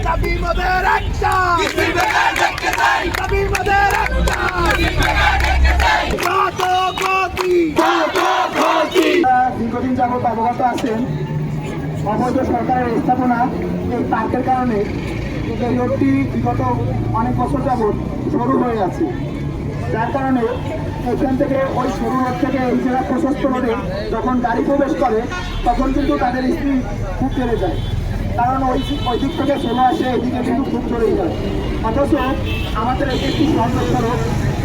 দাবি মোদের একটা, দাবি মোদের একটা, দীর্ঘদিন যাবত অবগত আছেন অবৈধ সরকারের স্থাপনা এই পার্কের কারণে এই রোডটি বিগত অনেক বছর যাবৎ সরু হয়ে আছে, যার কারণে এখান থেকে ওই সরু রোড থেকে এই জেলা প্রশস্ত রোডে যখন গাড়ি প্রবেশ করে তখন কিন্তু তাদের স্পিড খুব বেড়ে যায়, কারণ ওই দিক থেকে চলে আসে এদিকে কিন্তু খুব চলেই যায়। অথচ আমাদের এই একটি সরকার সড়ক,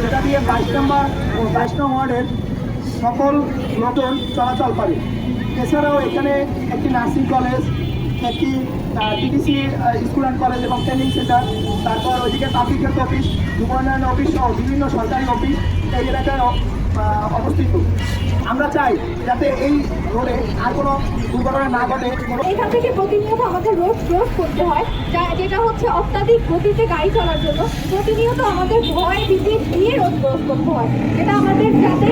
এটা দিয়ে 22 নম্বর ও 22 নম্বর ওয়ার্ডের সকল লোকজন চলাচল করে। এছাড়াও এখানে একটি নার্সিং কলেজ, একটি টিটিসি স্কুল অ্যান্ড কলেজ এবং ট্রেনিং সেন্টার, তারপর ওইদিকে পাবলিক হেলথ অফিস, যুব উন্নয়ন অফিস সহ বিভিন্ন সরকারি অফিস এই এলাকায় অবস্থিত। আমরা চাই যাতে এই রোডে আর কোনো দুর্ঘটনা না ঘটে। এখান থেকে প্রতিনিয়ত আমাদের রোড ক্রস করতে হয়, যেটা হচ্ছে অত্যাধিক গতিতে গাড়ি চলার জন্য প্রতিনিয়ত আমাদের ভয় ভীতি দিয়ে রোড ক্রস করতে হয়। এটা আমাদের যাতে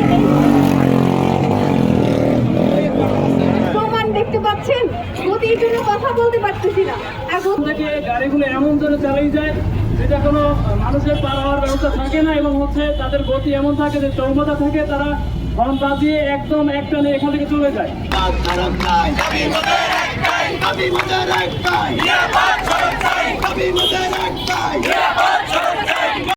প্রমাণ দেখতে পাচ্ছেন, গতির জন্য কথা বলতে পারতেছি না। এখন থেকে গাড়িগুলো এমন জোরে চালিয়ে যায় যেটা কোনো মানুষের পার হওয়ার ব্যবস্থা থাকে না, এবং হচ্ছে তাদের গতি এমন থাকে যে চৌমতা থাকে, তারা হর্ন বাজিয়ে একদম একটানে এখান থেকে চলে যায়। দাবি মোদের একটাই, দাবি মোদের একটাই,